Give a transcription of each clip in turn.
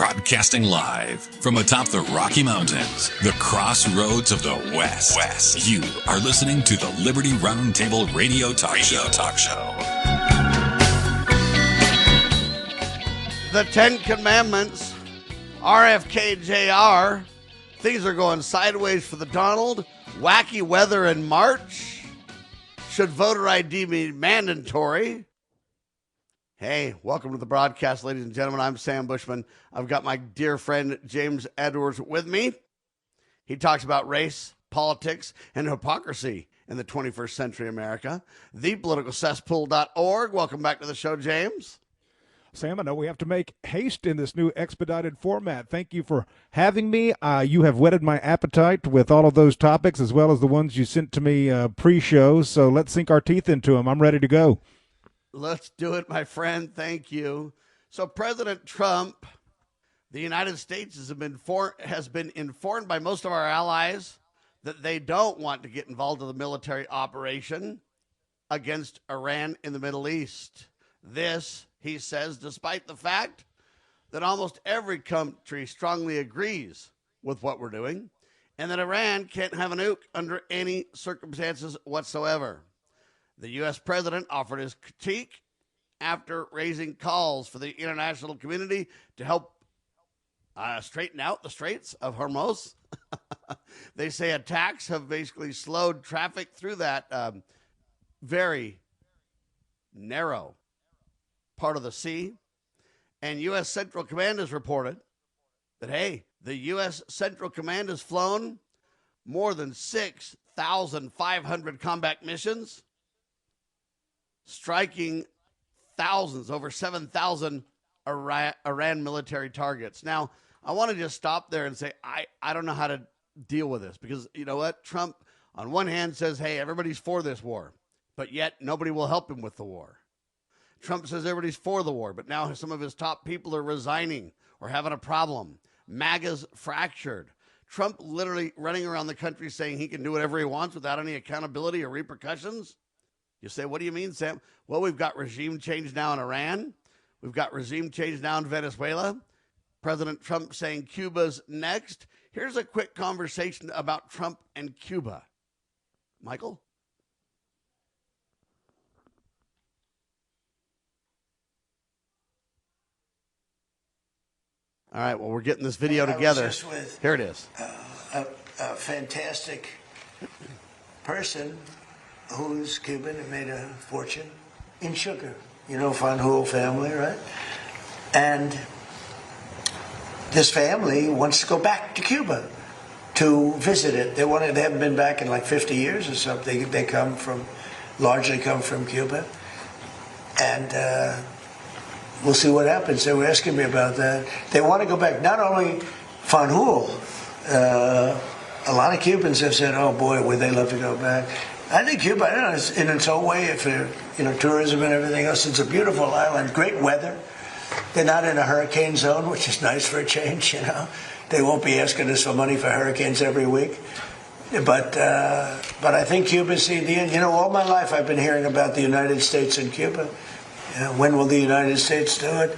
Broadcasting live from atop the Rocky Mountains, the crossroads of the West. You are listening to the Liberty RoundTable Radio Talk Show. The 10 Commandments, RFK Jr. Things are going sideways for the Donald. Wacky weather in March. Should voter ID be mandatory? Hey, welcome to the broadcast, ladies and gentlemen. I'm Sam Bushman. I've got my dear friend James Edwards with me. He talks about race, politics, and hypocrisy in the 21st century America. ThePoliticalCesspool.org. Welcome back to the show, James. Sam, I know we have to make haste in this new expedited format. Thank you for having me. You have whetted my appetite with all of those topics as well as the ones you sent to me pre-show, so let's sink our teeth into them. I'm ready to go. Let's do it, my friend. Thank you. So President Trump, the United States has been informed by most of our allies that they don't want to get involved in the military operation against Iran in the Middle East. This, he says, despite the fact that almost every country strongly agrees with what we're doing and that Iran can't have a nuke under any circumstances whatsoever. The U.S. president offered his critique after raising calls for the international community to help straighten out the Straits of Hormuz. They say attacks have basically slowed traffic through that very narrow part of the sea. And U.S. Central Command has reported that, hey, the U.S. Central Command has flown more than 6,500 combat missions, striking thousands, over 7,000 Iran military targets. Now, I want to just stop there and say, I don't know how to deal with this because, you know what? Trump, on one hand, says, hey, everybody's for this war, but yet nobody will help him with the war. Trump says everybody's for the war, but now some of his top people are resigning or having a problem. MAGA's fractured. Trump literally running around the country saying he can do whatever he wants without any accountability or repercussions. You say, what do you mean, Sam? Well, we've got regime change now in Iran. We've got regime change now in Venezuela. President Trump saying Cuba's next. Here's a quick conversation about Trump and Cuba. Michael? All right, well, we're getting this video together. Here it is. A fantastic person who's Cuban and made a fortune in sugar. You know, Fanjul family, right? And this family wants to go back to Cuba to visit it. They haven't been back in like 50 years or something. They largely come from Cuba. And we'll see what happens. They were asking me about that. They want to go back. Not only Fanjul, a lot of Cubans have said, oh boy, would they love to go back. I think Cuba, I don't know, in its own way, if tourism and everything else, it's a beautiful island, great weather. They're not in a hurricane zone, which is nice for a change, They won't be asking us for money for hurricanes every week. But I think Cuba's the end. All my life I've been hearing about the United States and Cuba. When will the United States do it?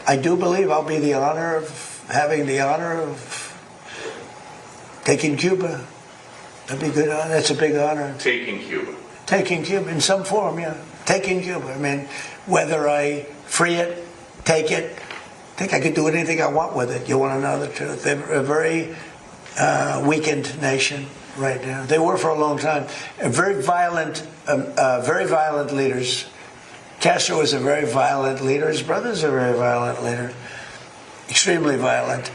I do believe I'll be having the honor of taking Cuba. That'd be good. That's a big honor. Taking Cuba. Taking Cuba in some form, yeah. Taking Cuba. I mean, whether I free it, take it, I think I could do anything I want with it. You want to know the truth? They're a very weakened nation right now. They were for a long time. Very violent leaders. Castro was a very violent leader. His brother's a very violent leader. Extremely violent.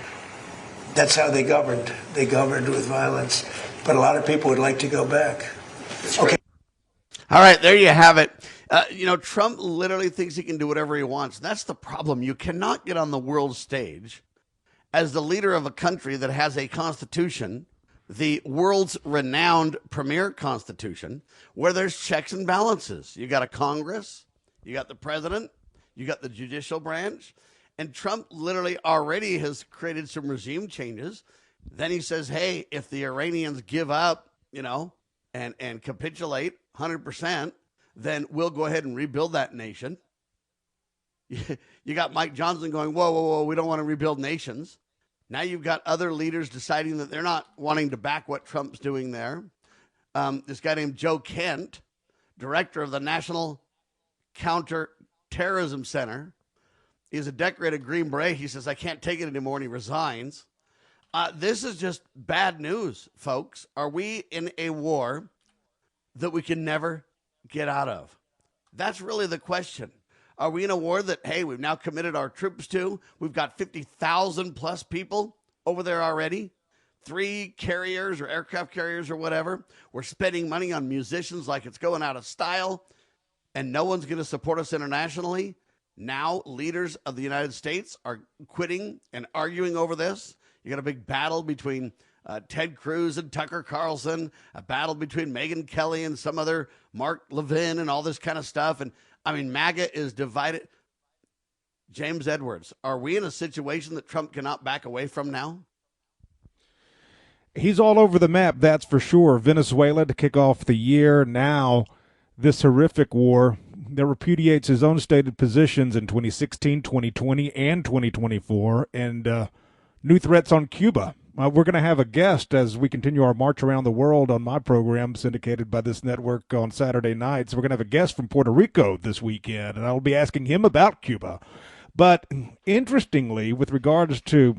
That's how they governed. They governed with violence. But a lot of people would like to go back. Okay. All right, there you have it. Trump literally thinks he can do whatever he wants. That's the problem. You cannot get on the world stage as the leader of a country that has a constitution, the world's renowned premier constitution, where there's checks and balances. You got a Congress, you got the president, you got the judicial branch, and Trump literally already has created some regime changes. Then he says, hey, if the Iranians give up, and capitulate 100%, then we'll go ahead and rebuild that nation. You got Mike Johnson going, whoa, whoa, whoa, we don't want to rebuild nations. Now you've got other leaders deciding that they're not wanting to back what Trump's doing there. This guy named Joe Kent, director of the National Counterterrorism Center, is a decorated Green Beret. He says, I can't take it anymore, and he resigns. This is just bad news, folks. Are we in a war that we can never get out of? That's really the question. Are we in a war that, hey, we've now committed our troops to? We've got 50,000 plus people over there already. 3 carriers or aircraft carriers or whatever. We're spending money on musicians like it's going out of style, and no one's going to support us internationally. Now leaders of the United States are quitting and arguing over this. You got a big battle between Ted Cruz and Tucker Carlson, a battle between Megyn Kelly and some other Mark Levin and all this kind of stuff. And I mean, MAGA is divided. James Edwards, are we in a situation that Trump cannot back away from now? He's all over the map, that's for sure. Venezuela to kick off the year. Now, this horrific war that repudiates his own stated positions in 2016, 2020, and 2024, and new threats on Cuba. We're going to have a guest as we continue our march around the world on my program, syndicated by this network on Saturday nights. We're going to have a guest from Puerto Rico this weekend, and I'll be asking him about Cuba. But interestingly, with regards to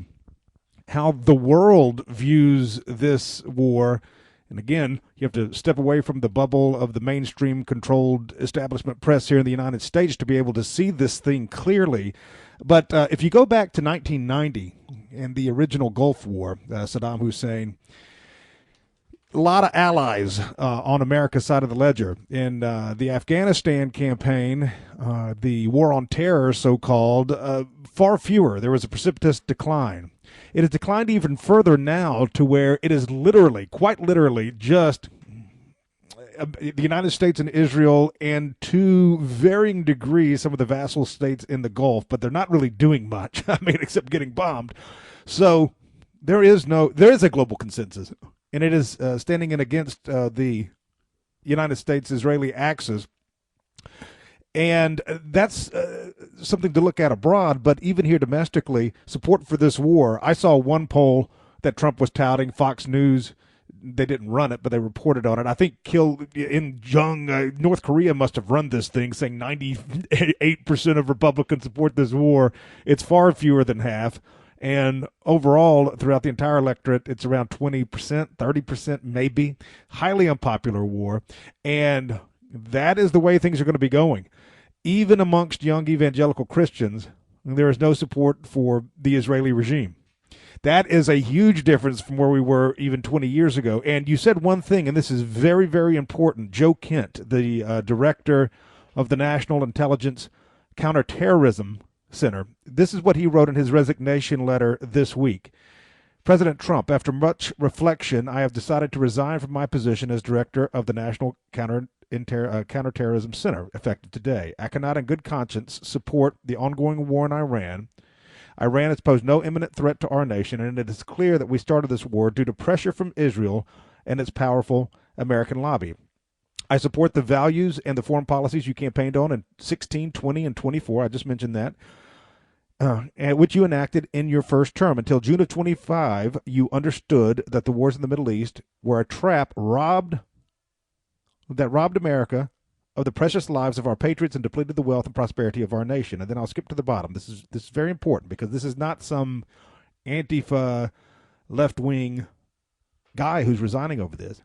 how the world views this war, and again, you have to step away from the bubble of the mainstream controlled establishment press here in the United States to be able to see this thing clearly. But if you go back to 1990 and the original Gulf War, Saddam Hussein, a lot of allies on America's side of the ledger. In the Afghanistan campaign, the war on terror, so-called, far fewer. There was a precipitous decline. It has declined even further now to where it is literally, quite literally, just the United States and Israel, and to varying degrees some of the vassal states in the Gulf, but they're not really doing much, I mean, except getting bombed. So there is a global consensus, and it is standing in against the United States-Israeli axis. And that's something to look at abroad, but even here domestically, support for this war. I saw one poll that Trump was touting, Fox News. They didn't run it, but they reported on it. I think Kim Jong, North Korea must have run this thing, saying 98% of Republicans support this war. It's far fewer than half. And overall, throughout the entire electorate, it's around 20%, 30% maybe. Highly unpopular war. And that is the way things are going to be going. Even amongst young evangelical Christians, there is no support for the Israeli regime. That is a huge difference from where we were even 20 years ago. And you said one thing, and this is very, very important. Joe Kent, the director of the National Intelligence Counterterrorism Center, this is what he wrote in his resignation letter this week. President Trump, after much reflection, I have decided to resign from my position as director of the National Counterterrorism Center, effective today. I cannot in good conscience support the ongoing war in Iran. Iran has posed no imminent threat to our nation, and it is clear that we started this war due to pressure from Israel and its powerful American lobby. I support the values and the foreign policies you campaigned on in 16, 20, and 24. I just mentioned that. Which you enacted in your first term. Until June of 25, you understood that the wars in the Middle East were a trap robbed America of the precious lives of our patriots and depleted the wealth and prosperity of our nation. And then I'll skip to the bottom. This is very important because this is not some Antifa left-wing guy who's resigning over this.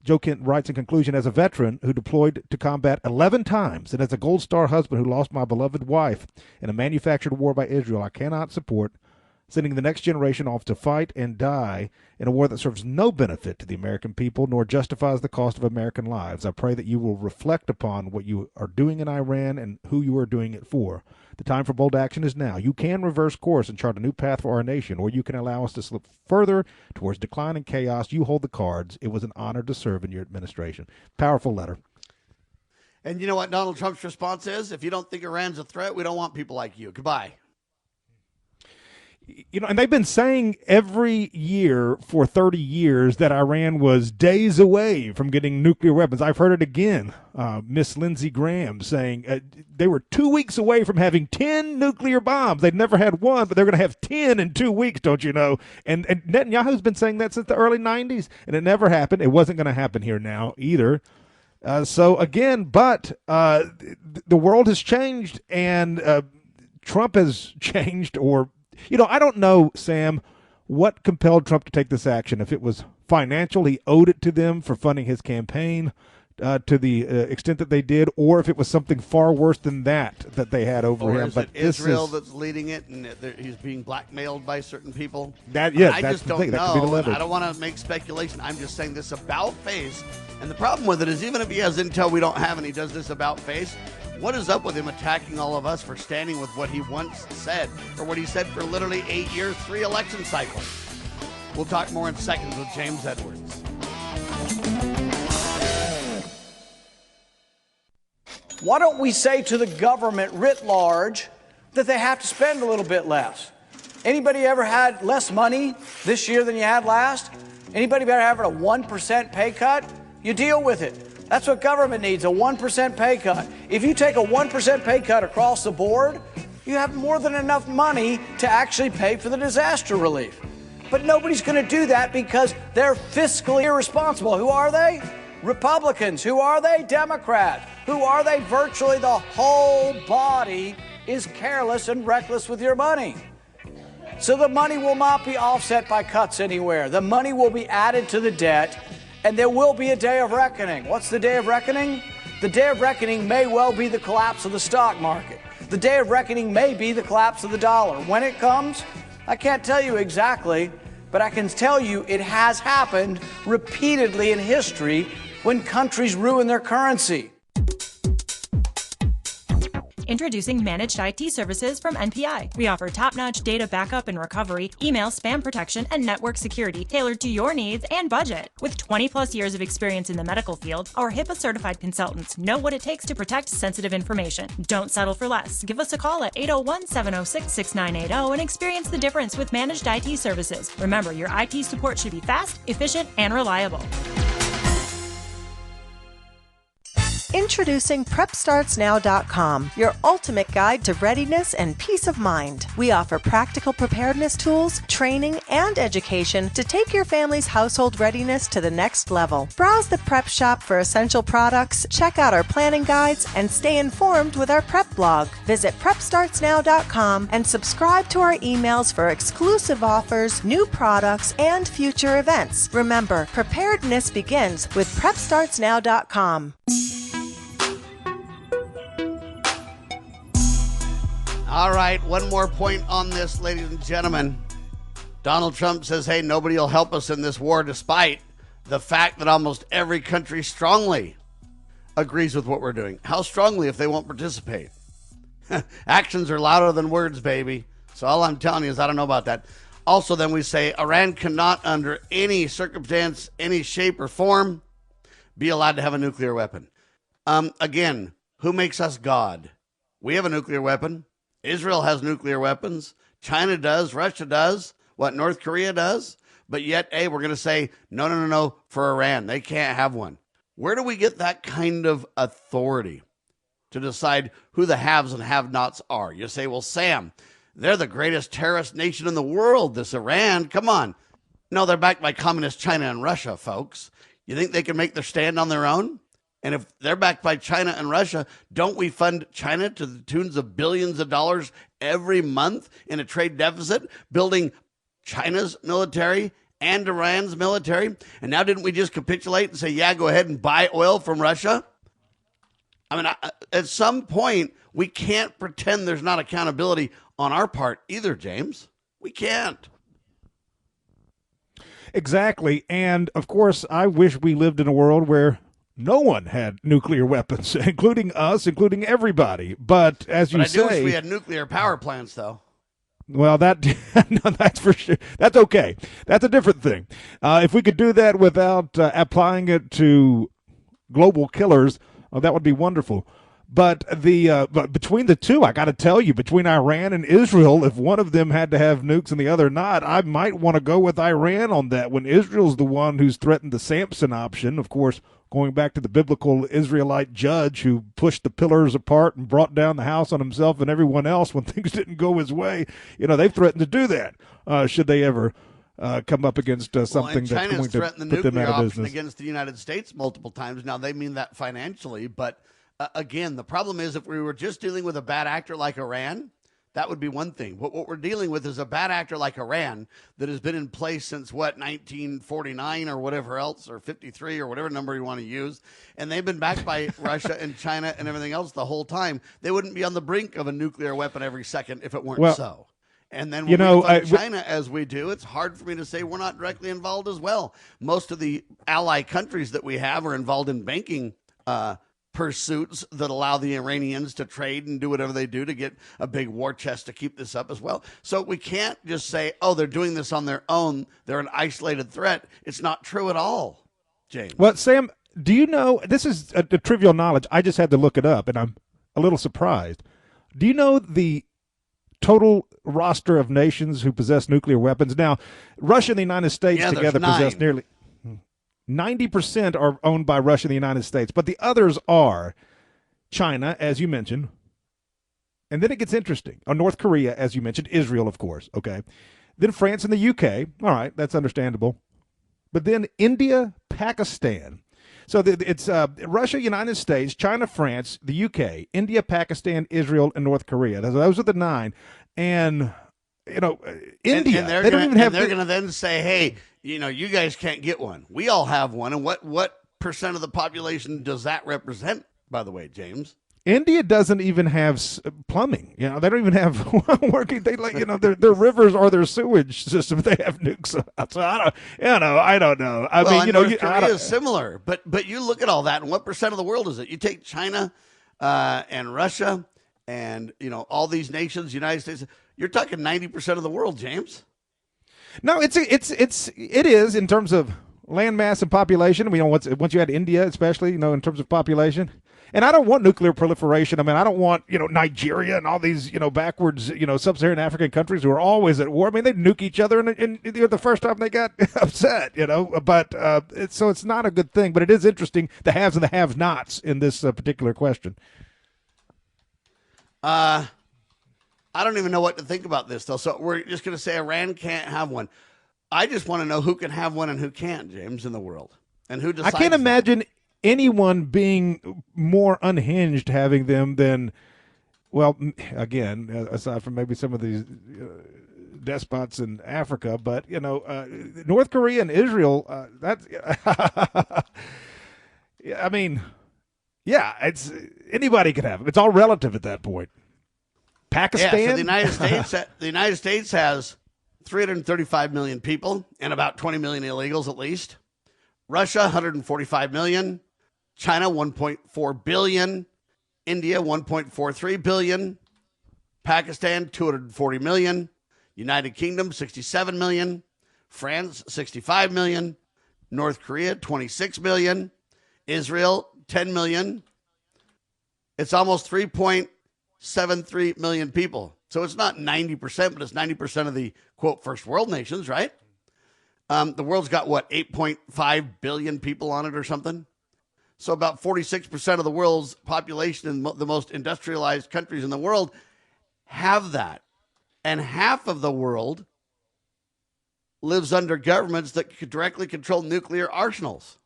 Joe Kent writes in conclusion, as a veteran who deployed to combat 11 times and as a Gold Star husband who lost my beloved wife in a manufactured war by Israel, I cannot support sending the next generation off to fight and die in a war that serves no benefit to the American people nor justifies the cost of American lives. I pray that you will reflect upon what you are doing in Iran and who you are doing it for. The time for bold action is now. You can reverse course and chart a new path for our nation, or you can allow us to slip further towards decline and chaos. You hold the cards. It was an honor to serve in your administration. Powerful letter. And you know what Donald Trump's response is? If you don't think Iran's a threat, we don't want people like you. Goodbye. And they've been saying every year for 30 years that Iran was days away from getting nuclear weapons. I've heard it again. Miss Lindsey Graham saying they were 2 weeks away from having 10 nuclear bombs. They'd never had one, but they're going to have 10 in 2 weeks, don't you know? And Netanyahu's been saying that since the early 90s, and it never happened. It wasn't going to happen here now either. So again, but the world has changed, and Trump has changed, or I don't know, Sam, what compelled Trump to take this action. If it was financial, he owed it to them for funding his campaign to the extent that they did, or if it was something far worse than that they had over him. Is it Israel that's leading it, and he's being blackmailed by certain people? I just don't know. I don't want to make speculation. I'm just saying this about face. And the problem with it is, even if he has intel we don't have and he does this about face, what is up with him attacking all of us for standing with what he once said, or what he said for literally 8 years, 3 election cycles? We'll talk more in seconds with James Edwards. Why don't we say to the government writ large that they have to spend a little bit less? Anybody ever had less money this year than you had last? Anybody ever having a 1% pay cut? You deal with it. That's what government needs, a 1% pay cut. If you take a 1% pay cut across the board, you have more than enough money to actually pay for the disaster relief. But nobody's going to do that because they're fiscally irresponsible. Who are they? Republicans. Who are they? Democrats. Who are they? Virtually the whole body is careless and reckless with your money. So the money will not be offset by cuts anywhere. The money will be added to the debt, and there will be a day of reckoning. What's the day of reckoning? The day of reckoning may well be the collapse of the stock market. The day of reckoning may be the collapse of the dollar. When it comes, I can't tell you exactly, but I can tell you it has happened repeatedly in history when countries ruin their currency. Introducing Managed IT Services from NPI. We offer top-notch data backup and recovery, email spam protection, and network security tailored to your needs and budget. With 20-plus years of experience in the medical field, our HIPAA-certified consultants know what it takes to protect sensitive information. Don't settle for less. Give us a call at 801-706-6980 and experience the difference with Managed IT Services. Remember, your IT support should be fast, efficient, and reliable. Introducing PrepStartsNow.com, your ultimate guide to readiness and peace of mind. We offer practical preparedness tools, training, and education to take your family's household readiness to the next level. Browse the prep shop for essential products, check out our planning guides, and stay informed with our prep blog. Visit PrepStartsNow.com and subscribe to our emails for exclusive offers, new products, and future events. Remember, preparedness begins with PrepStartsNow.com. All right, one more point on this, ladies and gentlemen. Donald Trump says, hey, nobody will help us in this war, despite the fact that almost every country strongly agrees with what we're doing. How strongly if they won't participate? Actions are louder than words, baby. So all I'm telling you is I don't know about that. Also, then we say Iran cannot, under any circumstance, any shape or form, be allowed to have a nuclear weapon. Again, who makes us God? We have a nuclear weapon. Israel has nuclear weapons. China does. Russia does. What North Korea does. But yet, hey, we're going to say, no, for Iran. They can't have one. Where do we get that kind of authority to decide who the haves and have-nots are? You say, well, Sam, they're the greatest terrorist nation in the world, this Iran. Come on. No, they're backed by communist China and Russia, folks. You think they can make their stand on their own? And if they're backed by China and Russia, don't we fund China to the tunes of billions of dollars every month in a trade deficit, building China's military and Iran's military? And now didn't we just capitulate and say, yeah, go ahead and buy oil from Russia? I mean, at some point, we can't pretend there's not accountability on our part either, James. We can't. Exactly. And, of course, I wish we lived in a world where no one had nuclear weapons, including us, including everybody. But as you say, I do wish we had nuclear power plants, though. Well, that's for sure. That's okay. That's a different thing. If we could do that without applying it to global killers, that would be wonderful. But but between the two, I got to tell you, between Iran and Israel, if one of them had to have nukes and the other not, I might want to go with Iran on that. When Israel's the one who's threatened the Samson option, of course, going back to the biblical Israelite judge who pushed the pillars apart and brought down the house on himself and everyone else when things didn't go his way. They've threatened to do that should they ever come up against something that's going to put them out of business. China's threatened the nuclear option against the United States multiple times. Now, they mean that financially, but again, the problem is if we were just dealing with a bad actor like Iran, that would be one thing. But what we're dealing with is a bad actor like Iran that has been in place since, 1949 or whatever else, or 53 or whatever number you want to use. And they've been backed by Russia and China and everything else the whole time. They wouldn't be on the brink of a nuclear weapon every second if it weren't so. And then when we fight China as we do, it's hard for me to say we're not directly involved as well. Most of the ally countries that we have are involved in banking pursuits that allow the Iranians to trade and do whatever they do to get a big war chest to keep this up as well. So we can't just say, they're doing this on their own. They're an isolated threat. It's not true at all, James. Well, Sam, do you know, this is a trivial knowledge. I just had to look it up, and I'm a little surprised. Do you know the total roster of nations who possess nuclear weapons? Now, Russia and the United States together possess nearly 90% are owned by Russia and the United States, but the others are China, as you mentioned, and then it gets interesting. North Korea, as you mentioned, Israel, of course, okay. Then France and the UK, all right, that's understandable. But then India, Pakistan. So it's Russia, United States, China, France, the UK, India, Pakistan, Israel, and North Korea. Those are the 9. And, India, they're going to then say, hey, you guys can't get one. We all have one. And what percent of the population does that represent, by the way, James? India doesn't even have plumbing. They don't even have working. They their rivers or their sewage system. They have nukes. So I don't know. North Korea is similar, but you look at all that, and what percent of the world is it? You take China and Russia, and all these nations, United States. You're talking 90% of the world, James. No, it is in terms of land mass and population. Once you add India, especially, in terms of population. And I don't want nuclear proliferation. I don't want, Nigeria and all these, backwards, sub-Saharan African countries who are always at war. They nuke each other and the first time they got upset, But so it's not a good thing. But it is interesting, the haves and the have-nots in this particular question. I don't even know what to think about this, though. So we're just going to say Iran can't have one. I just want to know who can have one and who can't, James, in the world. And who decides I can't imagine anyone being more unhinged having them than, well, again, aside from maybe some of these despots in Africa, but, North Korea and Israel, that's, it's anybody could have them. It's all relative at that point. Pakistan? Yeah, so the United States has 335 million people and about 20 million illegals at least. Russia, 145 million. China, 1.4 billion. India, 1.43 billion. Pakistan, 240 million. United Kingdom, 67 million. France, 65 million. North Korea, 26 million. Israel, 10 million. It's almost 3.73 million people. So it's not 90%, but it's 90% of the, quote, first world nations, right? The world's got, 8.5 billion people on it or something? So about 46% of the world's population in the most industrialized countries in the world have that. And half of the world lives under governments that could directly control nuclear arsenals.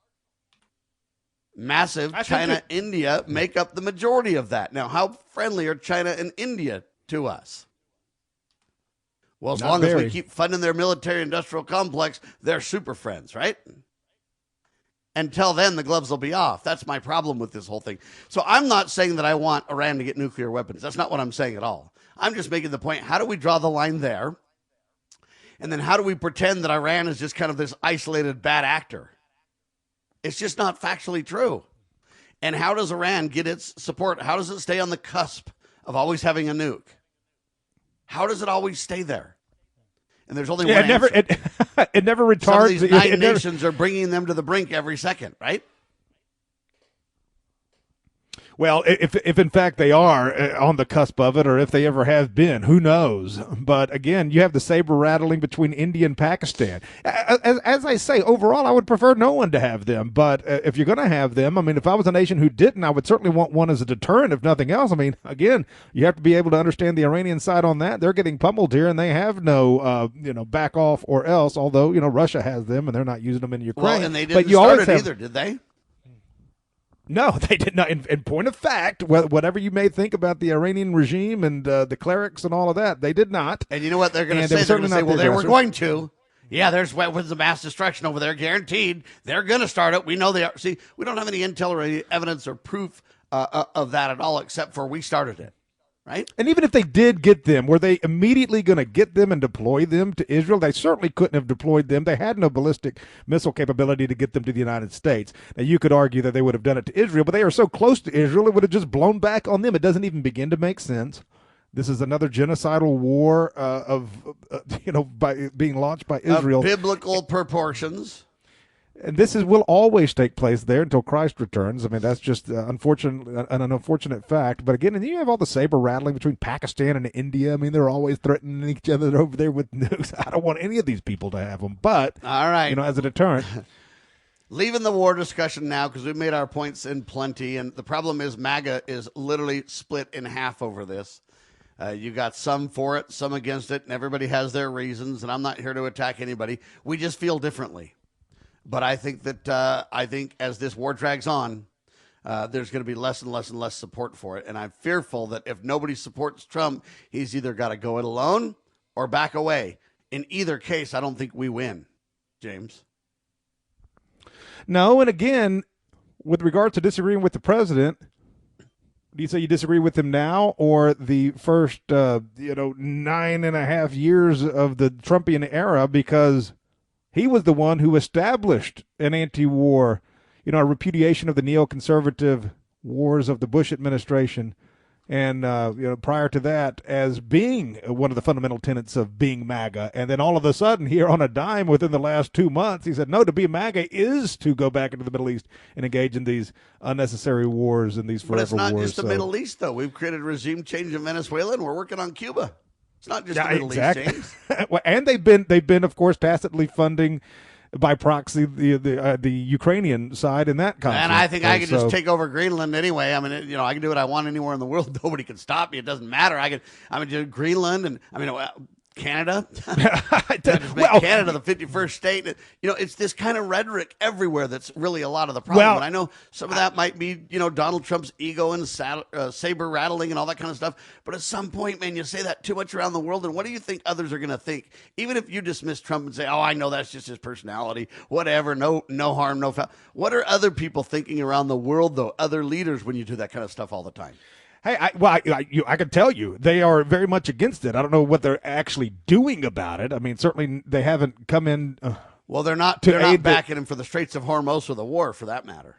Massive. China, India make up the majority of that. Now, how friendly are China and India to us? Well, as long as we keep funding their military-industrial complex, they're super friends, right? Until then, the gloves will be off. That's my problem with this whole thing. So I'm not saying that I want Iran to get nuclear weapons. That's not what I'm saying at all. I'm just making the point, how do we draw the line there? And then how do we pretend that Iran is just kind of this isolated bad actor? It's just not factually true. And how does Iran get its support? How does it stay on the cusp of always having a nuke? How does it always stay there? And there's only one answer. It never retards. Some of these nine nations are bringing them to the brink every second, right? Well, if in fact they are on the cusp of it, or if they ever have been, who knows? But again, you have the saber rattling between India and Pakistan. As I say, overall, I would prefer no one to have them. But if you're going to have them, I mean, if I was a nation who didn't, I would certainly want one as a deterrent, if nothing else. I mean, again, you have to be able to understand the Iranian side on that. They're getting pummeled here, and they have no, back off or else. Although Russia has them, and they're not using them in Ukraine. Well, and they didn't start it either, did they? No, they did not. In point of fact, whatever you may think about the Iranian regime and the clerics and all of that, they did not. And you know what they're going to say? They're going to say, well, they were going to. Yeah, there's weapons of mass destruction over there, guaranteed. They're going to start it. We know they are. See, we don't have any intel or any evidence or proof of that at all, except for we started it. Right? And even if they did get them, were they immediately going to get them and deploy them to Israel? They certainly couldn't have deployed them. They had no ballistic missile capability to get them to the United States. Now, you could argue that they would have done it to Israel, but they are so close to Israel, it would have just blown back on them. It doesn't even begin to make sense. This is another genocidal war by being launched by Israel. Of biblical proportions. And this will always take place there until Christ returns. I mean, that's just an unfortunate fact. But again, and you have all the saber rattling between Pakistan and India. I mean, they're always threatening each other over there with nukes. I don't want any of these people to have them. But, all right, as a deterrent. Leaving the war discussion now because we've made our points in plenty. And the problem is MAGA is literally split in half over this. You got some for it, some against it, and everybody has their reasons. And I'm not here to attack anybody. We just feel differently. But I think that as this war drags on, there's going to be less and less and less support for it. And I'm fearful that if nobody supports Trump, he's either got to go it alone or back away. In either case, I don't think we win, James. No, and again, with regard to disagreeing with the president, do you say you disagree with him now or the first, 9.5 years of the Trumpian era? Because he was the one who established an anti-war, a repudiation of the neoconservative wars of the Bush administration. And, prior to that, as being one of the fundamental tenets of being MAGA. And then all of a sudden, here on a dime within the last 2 months, he said, no, to be MAGA is to go back into the Middle East and engage in these unnecessary wars and these forever wars. But it's not just the Middle East, though. We've created a regime change in Venezuela, and we're working on Cuba. It's not just the Middle East, James. Well, and they've been, of course, tacitly funding by proxy the Ukrainian side in that conflict. And I think I could just take over Greenland anyway. I mean, I can do what I want anywhere in the world. Nobody can stop me. It doesn't matter. I can do Greenland and Canada. Canada the 51st state. It's this kind of rhetoric everywhere that's really a lot of the problem. And I know some of that might be, Donald Trump's ego and saber rattling and all that kind of stuff. But at some point, man, you say that too much around the world. And what do you think others are going to think? Even if you dismiss Trump and say, oh, I know that's just his personality, whatever, no harm, no foul. What are other people thinking around the world, though, other leaders, when you do that kind of stuff all the time? Hey, I can tell you, they are very much against it. I don't know what they're actually doing about it. I mean, certainly they haven't come in. Well, they're not backing him for the Straits of Hormuz or the war, for that matter.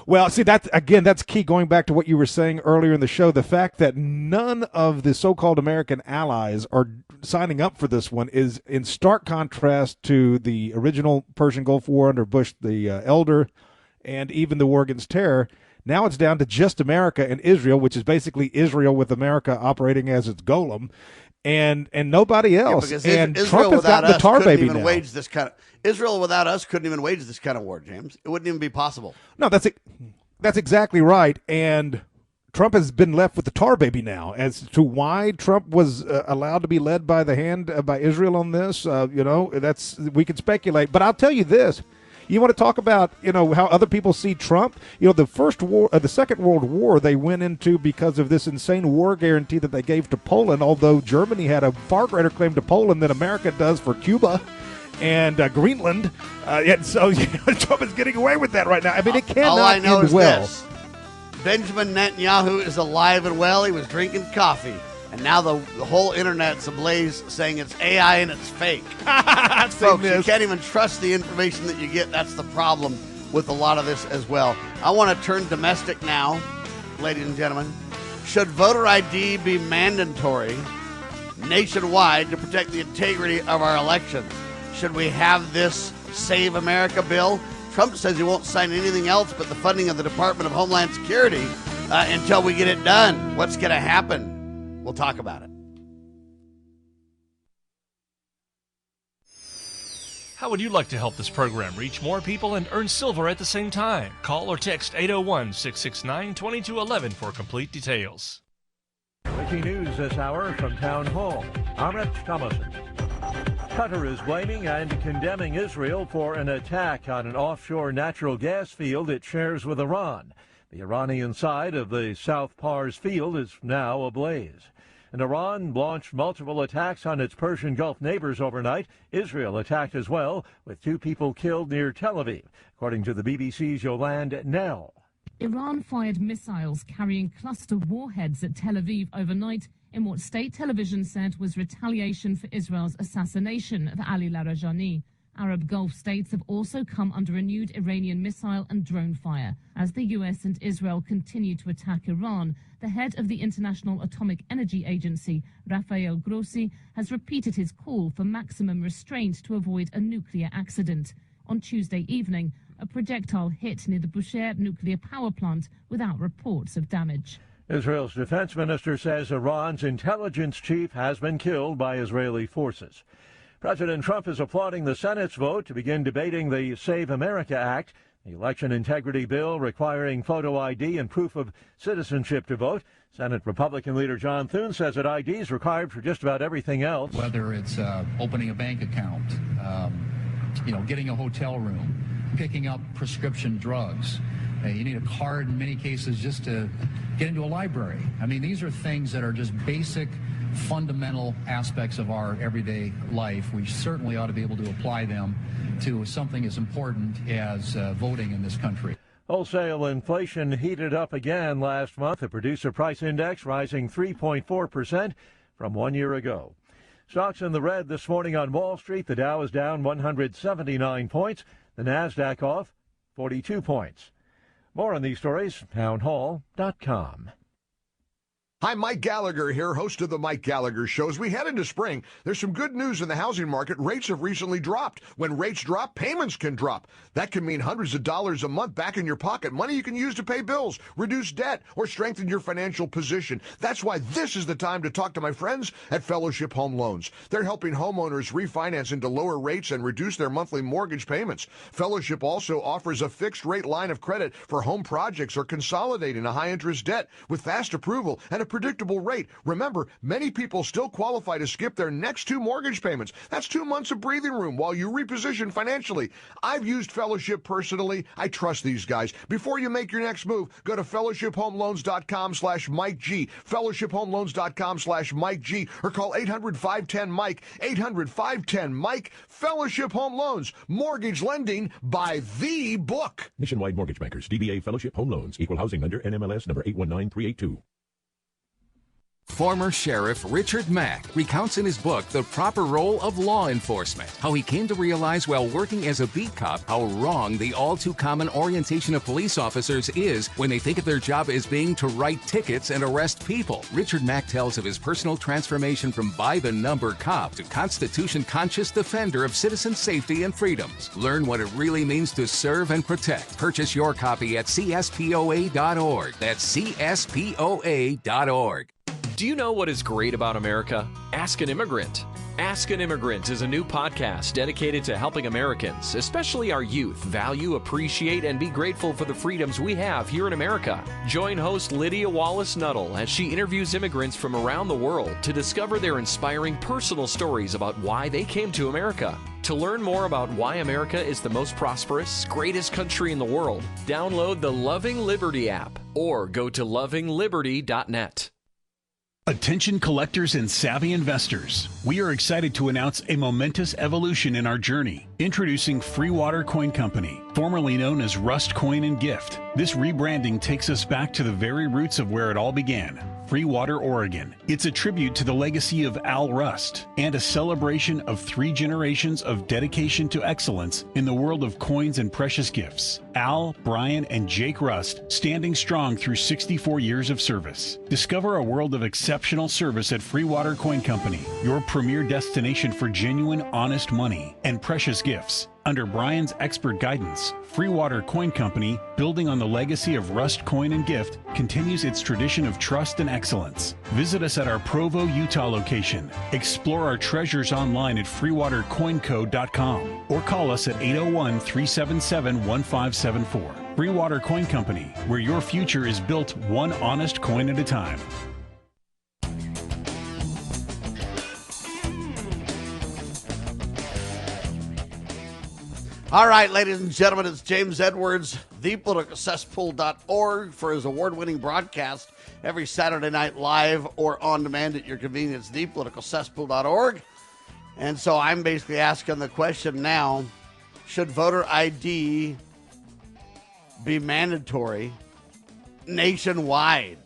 Well, see, that's key, going back to what you were saying earlier in the show. The fact that none of the so-called American allies are signing up for this one is in stark contrast to the original Persian Gulf War under Bush the Elder and even the war against terror. Now it's down to just America and Israel, which is basically Israel with America operating as its golem, and nobody else. Yeah, and Israel Trump has got the tar baby now. Israel without us couldn't even wage this kind of war, James. It wouldn't even be possible. No, that's exactly right. And Trump has been left with the tar baby now. As to why Trump was allowed to be led by the hand by Israel on this, we can speculate. But I'll tell you this. You want to talk about, how other people see Trump? The Second World War they went into because of this insane war guarantee that they gave to Poland, although Germany had a far greater claim to Poland than America does for Cuba and Greenland. And so Trump is getting away with that right now. I mean, it cannot All I know end is well. This. Benjamin Netanyahu is alive and well. He was drinking coffee. And now the whole internet's ablaze saying it's AI and it's fake. Folks, you can't even trust the information that you get. That's the problem with a lot of this as well. I want to turn domestic now, ladies and gentlemen. Should voter ID be mandatory nationwide to protect the integrity of our elections? Should we have this Save America bill? Trump says he won't sign anything else but the funding of the Department of Homeland Security. until we get it done. What's going to happen? We'll talk about it. How would you like to help this program reach more people and earn silver at the same time? Call or text 801-669-2211 for complete details. Breaking news this hour from Town Hall. I'm Rich Thomason. Qatar is blaming and condemning Israel for an attack on an offshore natural gas field it shares with Iran. The Iranian side of the South Pars field is now ablaze. And Iran launched multiple attacks on its Persian Gulf neighbors overnight. Israel attacked as well, with 2 people killed near Tel Aviv, according to the BBC's Yolande Nell. Iran fired missiles carrying cluster warheads at Tel Aviv overnight in what state television said was retaliation for Israel's assassination of Ali Larijani. Arab Gulf states have also come under renewed Iranian missile and drone fire. As the US and Israel continue to attack Iran, the head of the International Atomic Energy Agency, Rafael Grossi, has repeated his call for maximum restraint to avoid a nuclear accident. On Tuesday evening, a projectile hit near the Bushehr nuclear power plant without reports of damage. Israel's defense minister says Iran's intelligence chief has been killed by Israeli forces. President Trump is applauding the Senate's vote to begin debating the Save America Act, the election integrity bill requiring photo ID and proof of citizenship to vote. Senate Republican leader John Thune says that ID is required for just about everything else. Whether it's opening a bank account, getting a hotel room, picking up prescription drugs. You need a card in many cases just to get into a library. I mean, these are things that are just basic, fundamental aspects of our everyday life. We certainly ought to be able to apply them to something as important as voting in this country. Wholesale inflation heated up again last month. The producer price index rising 3.4% from 1 year ago. Stocks in the red this morning on Wall Street. The Dow is down 179 points. The Nasdaq off 42 points. More on these stories, townhall.com. Hi, Mike Gallagher here, host of the Mike Gallagher Show. As we head into spring, there's some good news in the housing market. Rates have recently dropped. When rates drop, payments can drop. That can mean hundreds of dollars a month back in your pocket, money you can use to pay bills, reduce debt, or strengthen your financial position. That's why this is the time to talk to my friends at Fellowship Home Loans. They're helping homeowners refinance into lower rates and reduce their monthly mortgage payments. Fellowship also offers a fixed rate line of credit for home projects or consolidating a high interest debt with fast approval and a predictable rate. Remember, many people still qualify to skip their next 2 mortgage payments. That's 2 months of breathing room while you reposition financially. I've used Fellowship personally. I trust these guys. Before you make your next move, go to fellowshiphomeloans.com/Mike G, fellowshiphomeloans.com/Mike G, or call 800-510-MIKE, 800-510-MIKE. Fellowship Home Loans, mortgage lending by the book. Nationwide Mortgage Bankers, DBA Fellowship Home Loans, Equal Housing Lender, NMLS number 819382. Former Sheriff Richard Mack recounts in his book The Proper Role of Law Enforcement, how he came to realize while working as a beat cop how wrong the all-too-common orientation of police officers is when they think of their job as being to write tickets and arrest people. Richard Mack tells of his personal transformation from by-the-number cop to Constitution-conscious defender of citizen safety and freedoms. Learn what it really means to serve and protect. Purchase your copy at CSPOA.org. That's CSPOA.org. Do you know what is great about America? Ask an Immigrant. Ask an Immigrant is a new podcast dedicated to helping Americans, especially our youth, value, appreciate, and be grateful for the freedoms we have here in America. Join host Lydia Wallace-Nuttall as she interviews immigrants from around the world to discover their inspiring personal stories about why they came to America. To learn more about why America is the most prosperous, greatest country in the world, download the Loving Liberty app or go to lovingliberty.net. Attention collectors and savvy investors. We are excited to announce a momentous evolution in our journey. Introducing Freewater Coin Company, formerly known as Rust Coin and Gift. This rebranding takes us back to the very roots of where it all began. Freewater, Oregon. It's a tribute to the legacy of Al Rust and a celebration of 3 generations of dedication to excellence in the world of coins and precious gifts. Al, Brian, and Jake Rust standing strong through 64 years of service. Discover a world of exceptional service at Freewater Coin Company, your premier destination for genuine, honest money and precious gifts. Under Brian's expert guidance, Freewater Coin Company, building on the legacy of Rust Coin and Gift, continues its tradition of trust and excellence. Visit us at our Provo, Utah location. Explore our treasures online at freewatercoinco.com or call us at 801-377-1574. Freewater Coin Company, where your future is built one honest coin at a time. All right, ladies and gentlemen, it's James Edwards, thepoliticalcesspool.org, for his award-winning broadcast every Saturday night live or on demand at your convenience, thepoliticalcesspool.org. And so I'm basically asking the question now, should voter ID be mandatory nationwide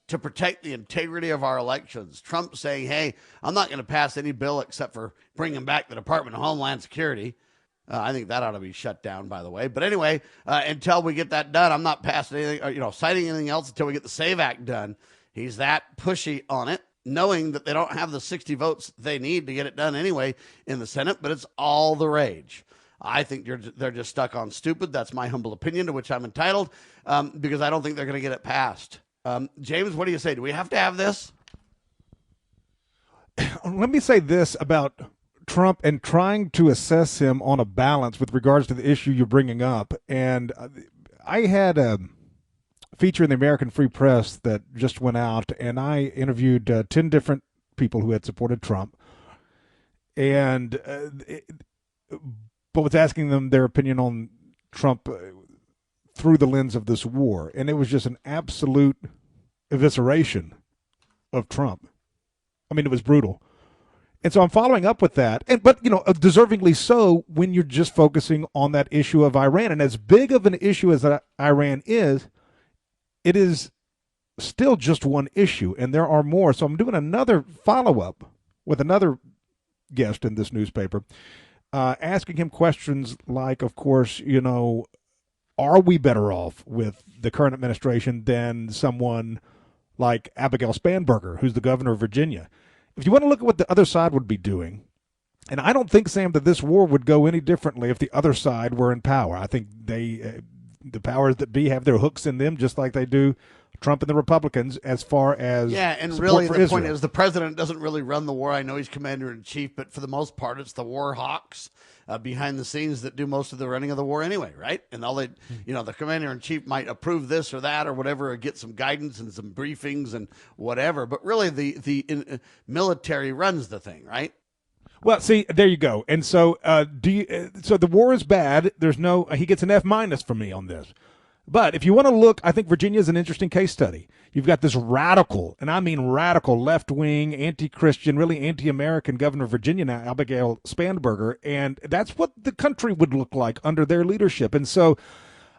to protect the integrity of our elections? Trump saying, hey, I'm not going to pass any bill except for bringing back the Department of Homeland Security. I think that ought to be shut down, by the way. But anyway, until we get that done, I'm not passing anything, citing anything else until we get the SAVE Act done. He's that pushy on it, knowing that they don't have the 60 votes they need to get it done anyway in the Senate, but it's all the rage. I think they're just stuck on stupid. That's my humble opinion, to which I'm entitled, because I don't think they're going to get it passed. James, what do you say? Do we have to have this? Let me say this about Trump and trying to assess him on a balance with regards to the issue you're bringing up. And I had a feature in the American Free Press that just went out, and I interviewed 10 different people who had supported Trump, and but was asking them their opinion on Trump through the lens of this war. And it was just an absolute evisceration of Trump. I mean, it was brutal. And so I'm following up with that, but deservingly so when you're just focusing on that issue of Iran. And as big of an issue as Iran is, it is still just one issue, and there are more. So I'm doing another follow-up with another guest in this newspaper, asking him questions like, of course, are we better off with the current administration than someone like Abigail Spanberger, who's the governor of Virginia? If you want to look at what the other side would be doing, and I don't think, Sam, that this war would go any differently if the other side were in power. I think the powers that be have their hooks in them, just like they do Trump and the Republicans, as far as and really the point is the president doesn't really run the war. I know he's commander-in-chief, but for the most part, it's the war hawks behind the scenes that do most of the running of the war anyway, right? And all the commander-in-chief might approve this or that or whatever, or get some guidance and some briefings and whatever, but really the military runs the thing, right? Well, see, there you go. And so so the war is bad. He gets an F- from me on this. But if you want to look, I think Virginia is an interesting case study. You've got this radical, and I mean radical, left-wing, anti-Christian, really anti-American governor of Virginia now, Abigail Spanberger, and that's what the country would look like under their leadership. And so,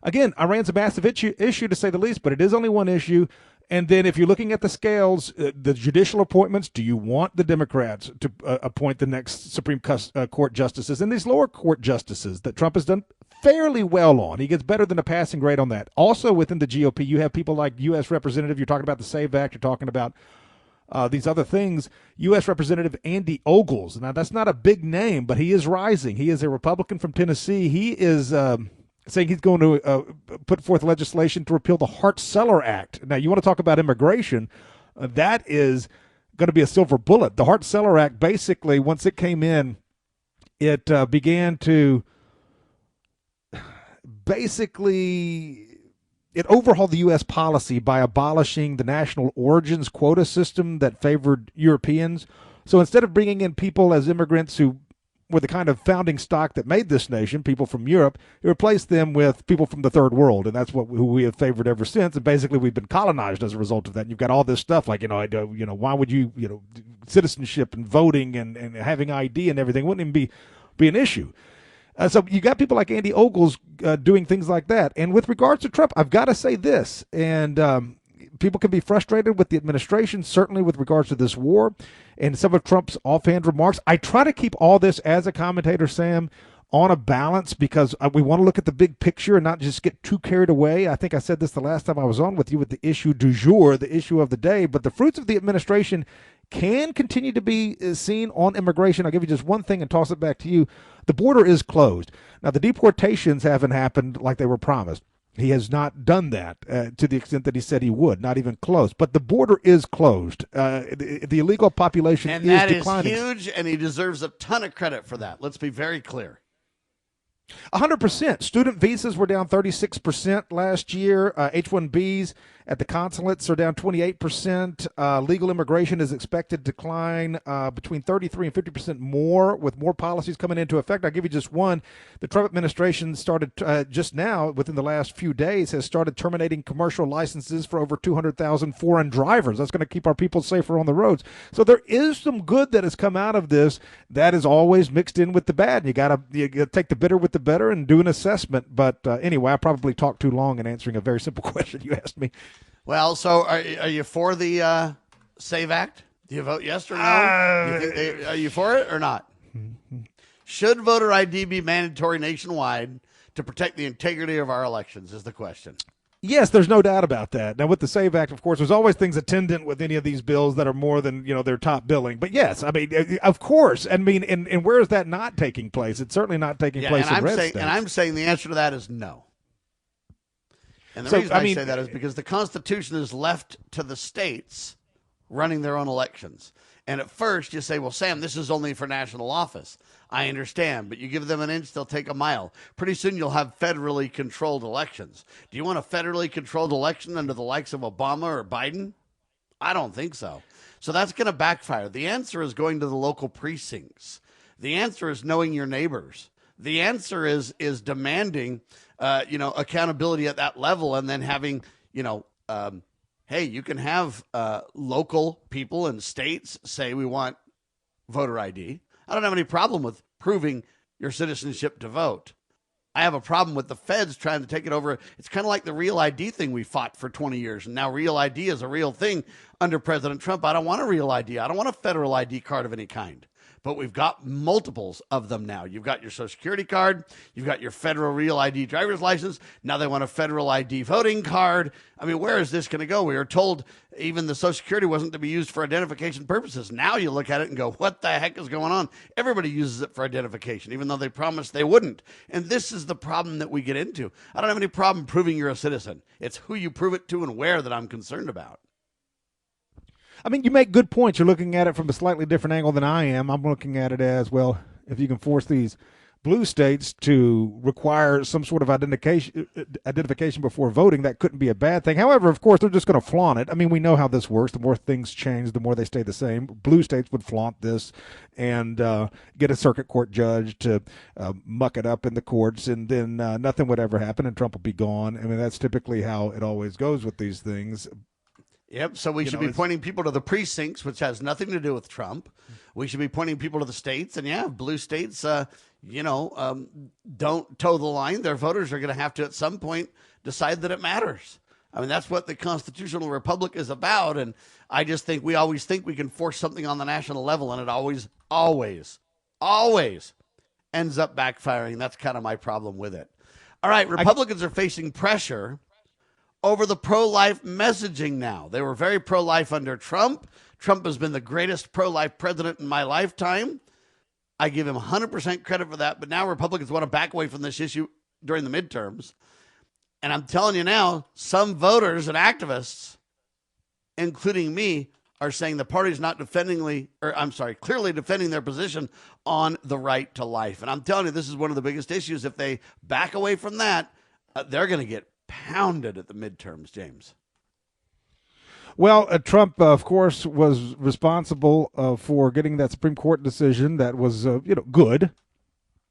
again, Iran's a massive issue to say the least, but it is only one issue. And then if you're looking at the scales, the judicial appointments, do you want the Democrats to appoint the next Supreme Court justices and these lower court justices that Trump has done fairly well on? He gets better than a passing grade on that. Also within the GOP, you have people like U.S. Representative, you're talking about the SAVE Act, you're talking about these other things, U.S. Representative Andy Ogles. Now, that's not a big name, but he is rising. He is a Republican from Tennessee. He is saying he's going to put forth legislation to repeal the Hart-Celler Act. Now, you want to talk about immigration, that is going to be a silver bullet. The Hart-Celler Act, basically, once it came in, it began to it overhauled the U.S. policy by abolishing the national origins quota system that favored Europeans. So instead of bringing in people as immigrants who were the kind of founding stock that made this nation, people from Europe, it replaced them with people from the third world, and that's who we have favored ever since. And basically, we've been colonized as a result of that. And you've got all this stuff like, why would you, citizenship and voting and having ID and everything wouldn't even be an issue. So you got people like Andy Ogles doing things like that. And with regards to Trump, I've got to say this, and people can be frustrated with the administration, certainly with regards to this war and some of Trump's offhand remarks. I try to keep all this as a commentator, Sam, on a balance because we want to look at the big picture and not just get too carried away. I think I said this the last time I was on with you with the issue du jour, the issue of the day, but the fruits of the administration can continue to be seen on immigration. I'll give you just one thing and toss it back to you. The border is closed. Now, the deportations haven't happened like they were promised. He has not done that to the extent that he said he would, not even close. But the border is closed. The illegal population is declining. And that is huge, and he deserves a ton of credit for that. Let's be very clear. 100%. Student visas were down 36% last year. H-1Bs at the consulates are down 28%. Legal immigration is expected to decline between 33 and 50% more with more policies coming into effect. I'll give you just one. The Trump administration started just now, within the last few days, has started terminating commercial licenses for over 200,000 foreign drivers. That's going to keep our people safer on the roads. So there is some good that has come out of this. That is always mixed in with the bad. You got to take the bitter with the better and do an assessment. But anyway, I probably talked too long in answering a very simple question you asked me. Well, so are you for the SAVE Act? Do you vote yes or no? Are you for it or not? Should voter ID be mandatory nationwide to protect the integrity of our elections is the question. Yes, there's no doubt about that. Now, with the SAVE Act, of course, there's always things attendant with any of these bills that are more than, their top billing. But yes, I mean, of course. I mean, and where is that not taking place? It's certainly not taking place in red states. And I'm saying the answer to that is no. And the reason I say that is because the Constitution is left to the states running their own elections. And at first you say, well, Sam, this is only for national office. I understand, but you give them an inch, they'll take a mile. Pretty soon you'll have federally controlled elections. Do you want a federally controlled election under the likes of Obama or Biden? I don't think so. So that's going to backfire. The answer is going to the local precincts. The answer is knowing your neighbors. The answer is demanding, accountability at that level, and then having, hey, you can have local people and states say we want voter ID. I don't have any problem with proving your citizenship to vote. I have a problem with the feds trying to take it over. It's kind of like the real ID thing we fought for 20 years, and now real ID is a real thing under President Trump. I don't want a real ID. I don't want a federal ID card of any kind. But we've got multiples of them now. You've got your Social Security card. You've got your federal real ID driver's license. Now they want a federal ID voting card. I mean, where is this going to go? We were told even the Social Security wasn't to be used for identification purposes. Now you look at it and go, what the heck is going on? Everybody uses it for identification, even though they promised they wouldn't. And this is the problem that we get into. I don't have any problem proving you're a citizen. It's who you prove it to and where that I'm concerned about. I mean, you make good points. You're looking at it from a slightly different angle than I am. I'm looking at it as, well, if you can force these blue states to require some sort of identification before voting, that couldn't be a bad thing. However, of course, they're just going to flaunt it. I mean, we know how this works. The more things change, the more they stay the same. Blue states would flaunt this and get a circuit court judge to muck it up in the courts, and then nothing would ever happen, and Trump will be gone. I mean, that's typically how it always goes with these things. Yep, so we should be pointing people to the precincts, which has nothing to do with Trump. We should be pointing people to the states, and blue states, don't toe the line. Their voters are going to have to, at some point, decide that it matters. I mean, that's what the constitutional republic is about, and I just think we always think we can force something on the national level, and it always ends up backfiring. That's kind of my problem with it. All right, Republicans are facing pressure over the pro-life messaging now. They were very pro-life under Trump. Trump has been the greatest pro-life president in my lifetime. I give him 100% credit for that, but now Republicans want to back away from this issue during the midterms. And I'm telling you now, some voters and activists, including me, are saying the party's not clearly defending their position on the right to life. And I'm telling you, this is one of the biggest issues. If they back away from that, they're going to get pounded at the midterms, James. Well, Trump, of course, was responsible for getting that Supreme Court decision that was, good,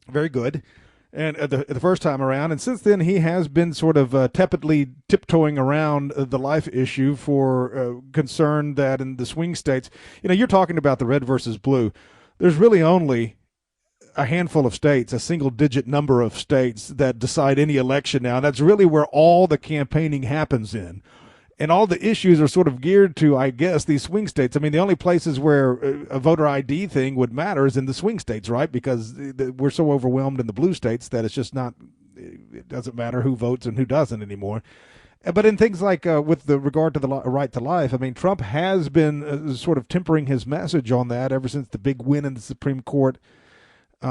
very good, and the first time around. And since then, he has been sort of tepidly tiptoeing around the life issue for concern that in the swing states, you're talking about the red versus blue. There's really only a handful of states, a single-digit number of states that decide any election now. And that's really where all the campaigning happens in. And all the issues are sort of geared to, I guess, these swing states. I mean, the only places where a voter ID thing would matter is in the swing states, right? Because we're so overwhelmed in the blue states that it's just not, it doesn't matter who votes and who doesn't anymore. But in things like with the regard to the right to life, I mean, Trump has been sort of tempering his message on that ever since the big win in the Supreme Court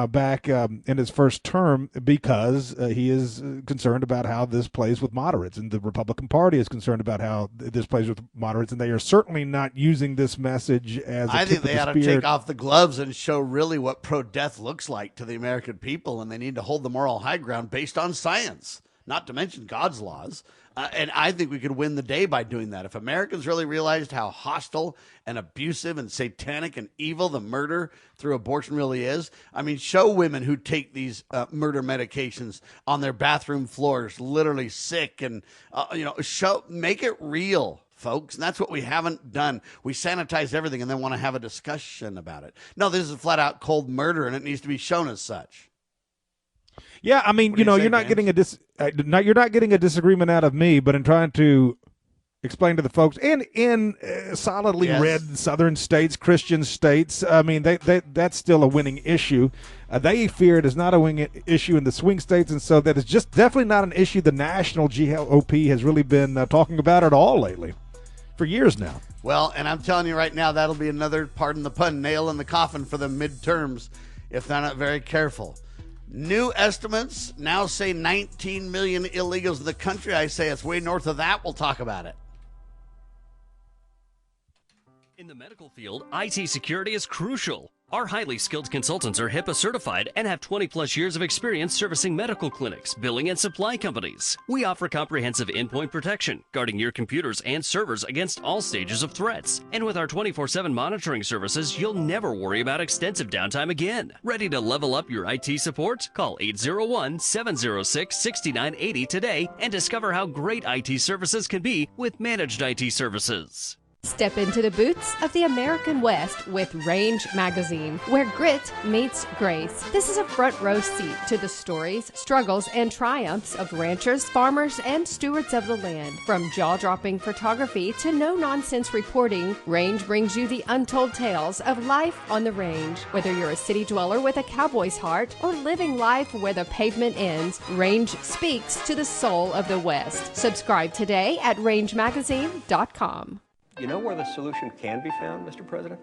back in his first term, because he is concerned about how this plays with moderates, and the Republican Party is concerned about how this plays with moderates, and they are certainly not using this message as I think they ought to take off the gloves and show really what pro-death looks like to the American people, and they need to hold the moral high ground based on science, not to mention God's laws. And I think we could win the day by doing that. If Americans really realized how hostile and abusive and satanic and evil the murder through abortion really is, I mean, show women who take these murder medications on their bathroom floors, literally sick, and make it real, folks. And that's what we haven't done. We sanitize everything and then want to have a discussion about it. No, this is flat out cold murder, and it needs to be shown as such. Yeah, I mean, you're not getting a disagreement out of me, but in trying to explain to the folks in solidly red southern states, Christian states, I mean, that's still a winning issue. They fear it is not a winning issue in the swing states, and so that is just definitely not an issue the national GOP has really been talking about at all lately, for years now. Well, and I'm telling you right now, that'll be another, pardon the pun, nail in the coffin for the midterms if they're not very careful. New estimates now say 19 million illegals in the country. I say it's way north of that. We'll talk about it. In the medical field, IT security is crucial. Our highly skilled consultants are HIPAA certified and have 20-plus years of experience servicing medical clinics, billing, and supply companies. We offer comprehensive endpoint protection, guarding your computers and servers against all stages of threats. And with our 24/7 monitoring services, you'll never worry about extensive downtime again. Ready to level up your IT support? Call 801-706-6980 today and discover how great IT services can be with managed IT services. Step into the boots of the American West with Range Magazine, where grit meets grace. This is a front row seat to the stories, struggles, and triumphs of ranchers, farmers, and stewards of the land. From jaw-dropping photography to no-nonsense reporting, Range brings you the untold tales of life on the range. Whether you're a city dweller with a cowboy's heart or living life where the pavement ends, Range speaks to the soul of the West. Subscribe today at rangemagazine.com. You know where the solution can be found, Mr. President?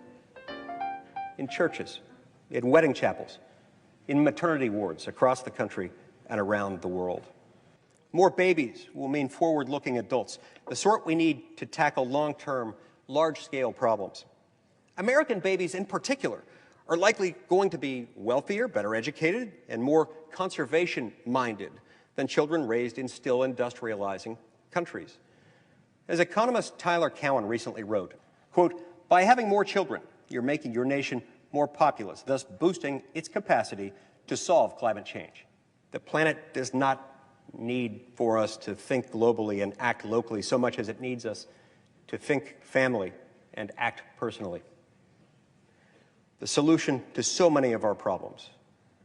In churches, in wedding chapels, in maternity wards across the country and around the world. More babies will mean forward-looking adults, the sort we need to tackle long-term, large-scale problems. American babies in particular are likely going to be wealthier, better educated, and more conservation-minded than children raised in still industrializing countries. As economist Tyler Cowen recently wrote, quote, "By having more children, you're making your nation more populous, thus boosting its capacity to solve climate change. The planet does not need for us to think globally and act locally so much as it needs us to think family and act personally. The solution to so many of our problems,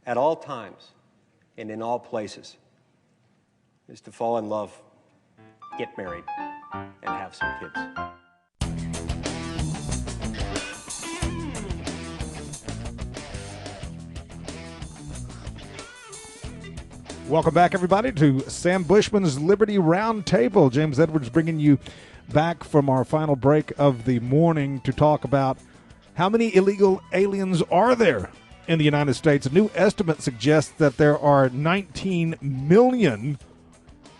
at all times and in all places, is to fall in love, get married, and have some kids." Welcome back, everybody, to Sam Bushman's Liberty Roundtable. James Edwards bringing you back from our final break of the morning to talk about how many illegal aliens are there in the United States. A new estimate suggests that there are 19 million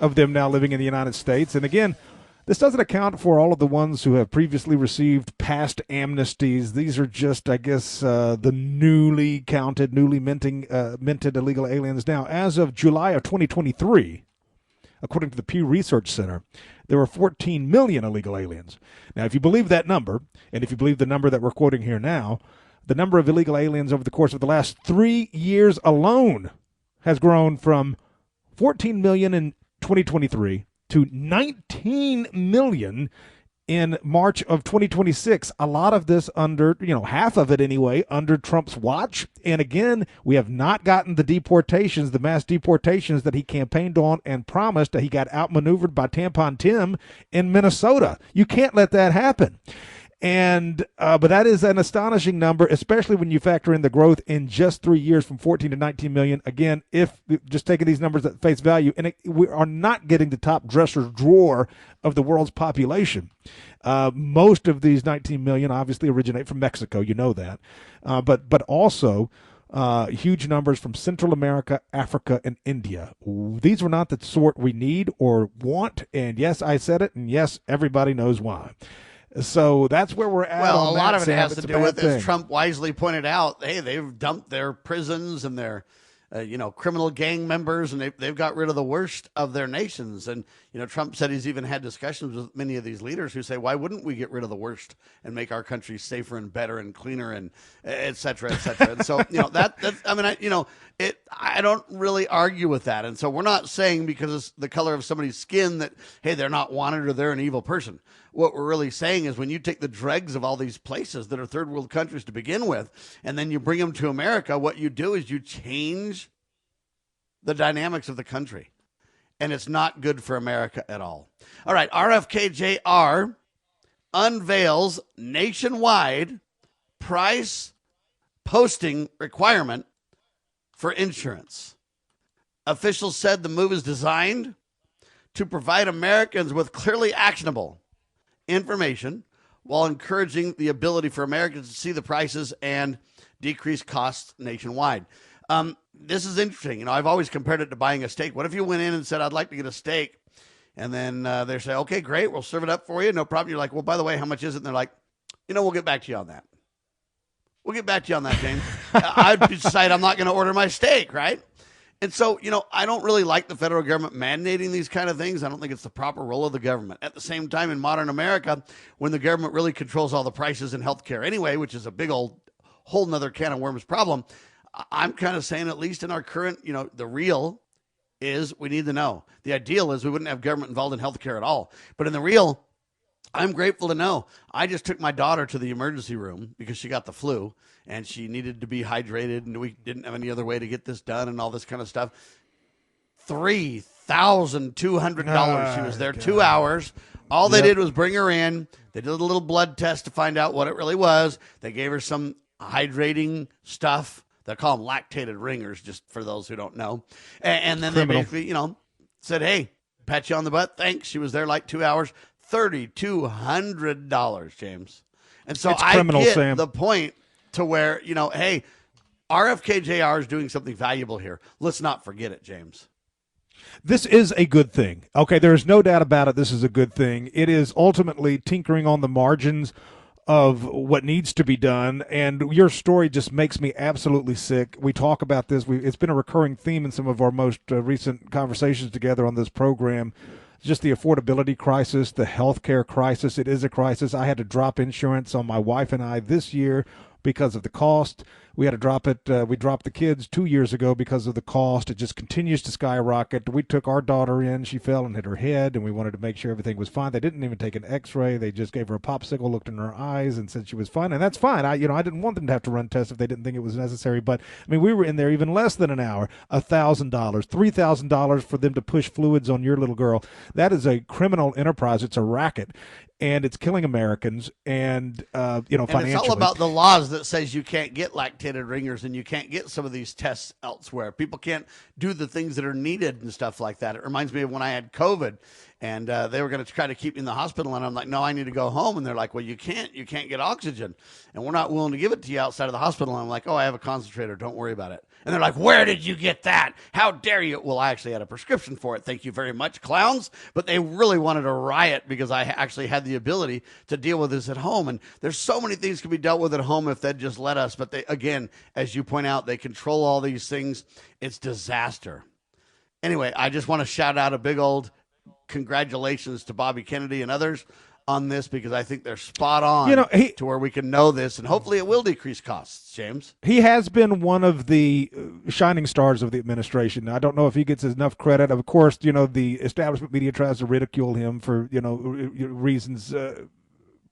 of them now living in the United States. And again, this doesn't account for all of the ones who have previously received past amnesties. These are just, I guess, the newly minted illegal aliens. Now, as of July of 2023, according to the Pew Research Center, there were 14 million illegal aliens. Now, if you believe that number, and if you believe the number that we're quoting here now, the number of illegal aliens over the course of the last 3 years alone has grown from 14 million in 2023 to 19 million in March of 2026. A lot of this under, half of it anyway, under Trump's watch. And again, we have not gotten the deportations, the mass deportations that he campaigned on and promised. He got outmaneuvered by Tampon Tim in Minnesota. You can't let that happen. And but that is an astonishing number, especially when you factor in the growth in just 3 years from 14 to 19 million. Again, if just taking these numbers at face value, and we are not getting the top dresser's drawer of the world's population. Most of these 19 million obviously originate from Mexico. You know that, but also huge numbers from Central America, Africa, and India. These were not the sort we need or want. And yes, I said it, and yes, everybody knows why. So that's where we're at. Well, on a lot that, of it Sam. has It's to a do bad with, thing. as Trump wisely pointed out, hey, they've dumped their prisons and their, criminal gang members, and they've got rid of the worst of their nations. And, Trump said he's even had discussions with many of these leaders who say, why wouldn't we get rid of the worst and make our country safer and better and cleaner and et cetera, et cetera. And so, I don't really argue with that. And so we're not saying because it's the color of somebody's skin that, hey, they're not wanted or they're an evil person. What we're really saying is when you take the dregs of all these places that are third world countries to begin with, and then you bring them to America, what you do is you change the dynamics of the country. And it's not good for America at all. All right, RFK Jr. unveils nationwide price posting requirement for insurance. Officials said the move is designed to provide Americans with clearly actionable information while encouraging the ability for Americans to see the prices and decrease costs nationwide. This is interesting. I've always compared it to buying a steak. What if you went in and said, I'd like to get a steak? And then they say, okay, great. We'll serve it up for you. No problem. You're like, well, by the way, how much is it? And they're like, we'll get back to you on that. We'll get back to you on that, James. I'd decide I'm not going to order my steak, right? And so, I don't really like the federal government mandating these kind of things. I don't think it's the proper role of the government. At the same time, in modern America, when the government really controls all the prices in healthcare anyway, which is a big old whole nother can of worms problem, I'm kind of saying, at least in our current, the real is we need to know. The ideal is we wouldn't have government involved in healthcare at all. But in the real, I'm grateful to know. I just took my daughter to the emergency room because she got the flu and she needed to be hydrated, and we didn't have any other way to get this done and all this kind of stuff. $3,200. She was there 2 hours. All they did was bring her in. They did a little blood test to find out what it really was. They gave her some hydrating stuff. They call them lactated ringers, just for those who don't know. And then they basically, said, hey, pat you on the butt. Thanks. She was there like 2 hours. $3,200, James. And so I get the point to where, hey, RFK Jr. is doing something valuable here. Let's not forget it, James. This is a good thing. Okay, there's no doubt about it. This is a good thing. It is ultimately tinkering on the margins of what needs to be done, and your story just makes me absolutely sick. We talk about this. It's been a recurring theme in some of our most recent conversations together on this program. Just the affordability crisis, the healthcare crisis. It is a crisis. I had to drop insurance on my wife and I this year because of the cost. We had to drop it. We dropped the kids 2 years ago because of the cost. It just continues to skyrocket. We took our daughter in. She fell and hit her head, and we wanted to make sure everything was fine. They didn't even take an x-ray. They just gave her a popsicle, looked in her eyes, and said she was fine. And that's fine. I didn't want them to have to run tests if they didn't think it was necessary. But, we were in there even less than an hour. $1,000, $3,000 for them to push fluids on your little girl. That is a criminal enterprise. It's a racket. And it's killing Americans, and financially. And it's all about the laws that says you can't get lactated ringers and you can't get some of these tests elsewhere. People can't do the things that are needed and stuff like that. It reminds me of when I had COVID, and they were going to try to keep me in the hospital, and I'm like, no, I need to go home. And they're like, well, you can't get oxygen, and we're not willing to give it to you outside of the hospital. And I'm like, oh, I have a concentrator. Don't worry about it. And they're like, where did you get that? How dare you? Well, I actually had a prescription for it. Thank you very much, clowns. But they really wanted to riot because I actually had the ability to deal with this at home. And there's so many things can be dealt with at home if they'd just let us. But they, again, as you point out, they control all these things. It's disaster. Anyway, I just want to shout out a big old congratulations to Bobby Kennedy and others on this, because I think they're spot on to where we can know this, and hopefully it will decrease costs, James. He has been one of the shining stars of the administration. I don't know if he gets enough credit. Of course, the establishment media tries to ridicule him for, reasons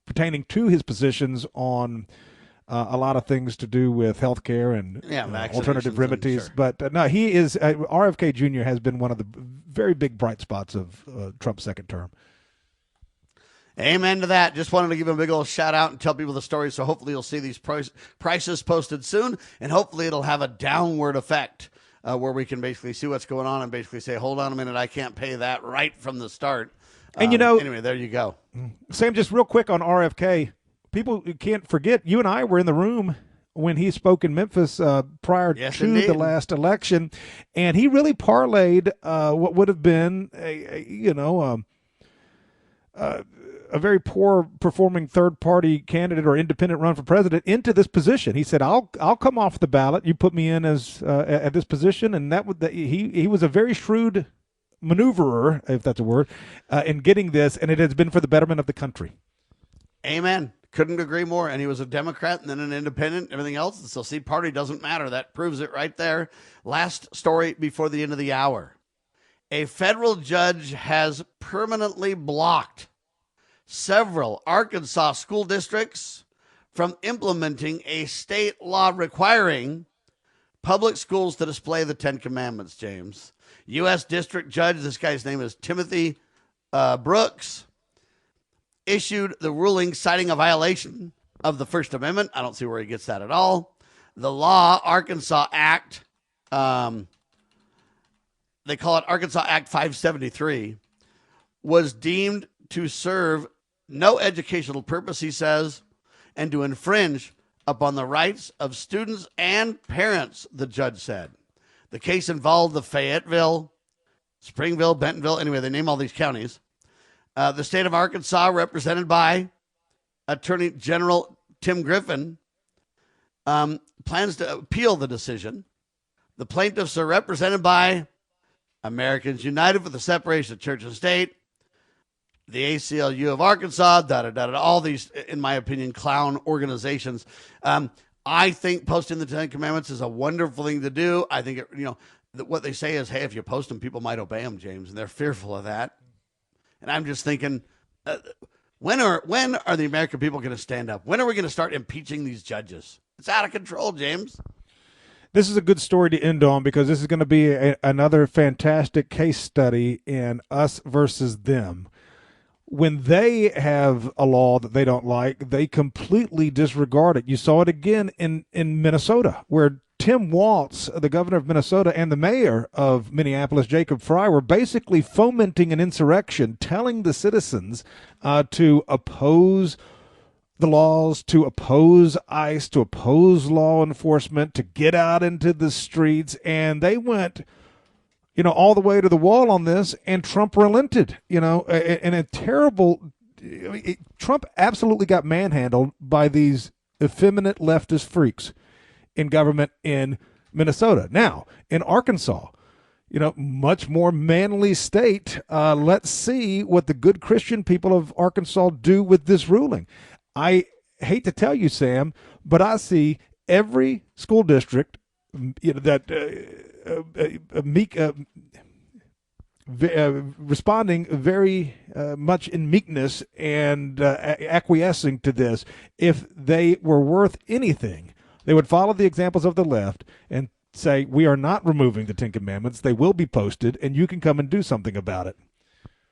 pertaining to his positions on a lot of things to do with healthcare and alternative remedies. Sure. But no, he is RFK Jr. has been one of the very big bright spots of Trump's second term. Amen to that. Just wanted to give him a big old shout out and tell people the story. So hopefully you'll see these prices posted soon, and hopefully it'll have a downward effect where we can basically see what's going on and basically say, hold on a minute, I can't pay that right from the start. And anyway, there you go. Sam, just real quick on RFK, people can't forget, you and I were in the room when he spoke in Memphis prior to indeed. the last election, and he really parlayed what would have been a very poor performing third party candidate or independent run for president into this position. He said, I'll come off the ballot. You put me in as at this position. And he was a very shrewd maneuverer, if that's a word, in getting this. And it has been for the betterment of the country. Amen. Couldn't agree more. And he was a Democrat and then an independent, everything else. So see, party doesn't matter. That proves it right there. Last story before the end of the hour. A federal judge has permanently blocked several Arkansas school districts from implementing a state law requiring public schools to display the Ten Commandments, James. U.S. District Judge, this guy's name is Timothy Brooks, issued the ruling citing a violation of the First Amendment. I don't see where he gets that at all. The law, Arkansas Act, they call it Arkansas Act 573, was deemed to serve no educational purpose, he says, and to infringe upon the rights of students and parents, the judge said. The case involved the Fayetteville, Springville, Bentonville, anyway, they name all these counties. The state of Arkansas, represented by Attorney General Tim Griffin, plans to appeal the decision. The plaintiffs are represented by Americans United for the Separation of Church and State, the ACLU of Arkansas, all these, in my opinion, clown organizations. I think posting the Ten Commandments is a wonderful thing to do. I think, what they say is, hey, if you post them, people might obey them, James, and they're fearful of that. And I'm just thinking, when are the American people going to stand up? When are we going to start impeaching these judges? It's out of control, James. This is a good story to end on because this is going to be another fantastic case study in us versus them. When they have a law that they don't like, they completely disregard it. You saw it again in Minnesota, where Tim Walz, the governor of Minnesota, and the mayor of Minneapolis, Jacob Fry, were basically fomenting an insurrection, telling the citizens to oppose the laws, to oppose ICE, to oppose law enforcement, to get out into the streets. And they went all the way to the wall on this, and Trump relented, in a terrible, Trump absolutely got manhandled by these effeminate leftist freaks in government in Minnesota. Now, in Arkansas, much more manly state, let's see what the good Christian people of Arkansas do with this ruling. I hate to tell you, Sam, but I see every school district responding very much in meekness and acquiescing to this. If they were worth anything, they would follow the examples of the left and say, we are not removing the Ten Commandments. They will be posted, and you can come and do something about it.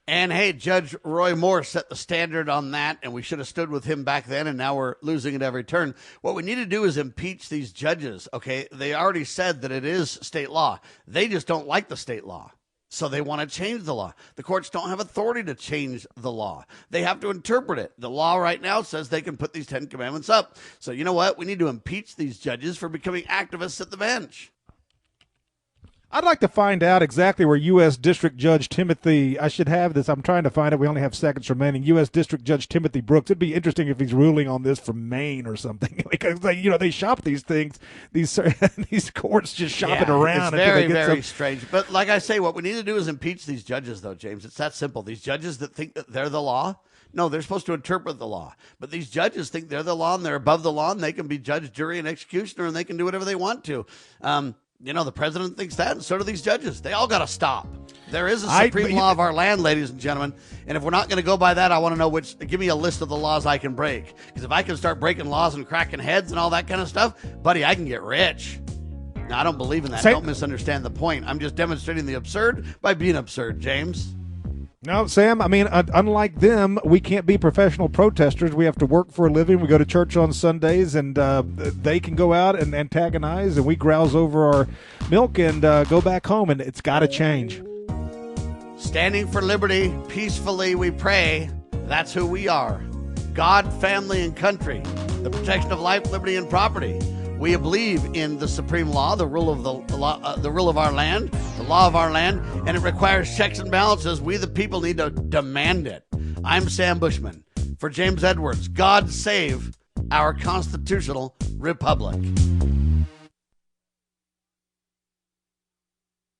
And, hey, Judge Roy Moore set the standard on that, and we should have stood with him back then, and now we're losing at every turn. What we need to do is impeach these judges, okay? They already said that it is state law. They just don't like the state law, so they want to change the law. The courts don't have authority to change the law. They have to interpret it. The law right now says they can put these 10 commandments up. So you know what? We need to impeach these judges for becoming activists at the bench. I'd like to find out exactly where U.S. District Judge Timothy, I should have this, I'm trying to find it, we only have seconds remaining, U.S. District Judge Timothy Brooks. It'd be interesting if he's ruling on this from Maine or something, because they shop these things, these courts just shop it around. It's very, very strange. But like I say, what we need to do is impeach these judges, though, James. It's that simple. These judges that think that they're the law, no, they're supposed to interpret the law. But these judges think they're the law and they're above the law, and they can be judge, jury, and executioner, and they can do whatever they want to. The president thinks that, and so do these judges. They all got to stop. There is a supreme law of our land, ladies and gentlemen, and if we're not going to go by that, I want to know give me a list of the laws I can break. Because if I can start breaking laws and cracking heads and all that kind of stuff, buddy, I can get rich. Now, I don't believe in that. Don't misunderstand the point. I'm just demonstrating the absurd by being absurd, James. No, Sam, I mean, unlike them, we can't be professional protesters. We have to work for a living. We go to church on Sundays, and they can go out and antagonize, and we grouse over our milk and go back home, and it's got to change. Standing for liberty, peacefully we pray. That's who we are. God, family, and country. The protection of life, liberty, and property. We believe in the supreme law, the rule of the rule of our land, the law of our land, and it requires checks and balances. We, the people, need to demand it. I'm Sam Bushman. For James Edwards, God save our constitutional republic.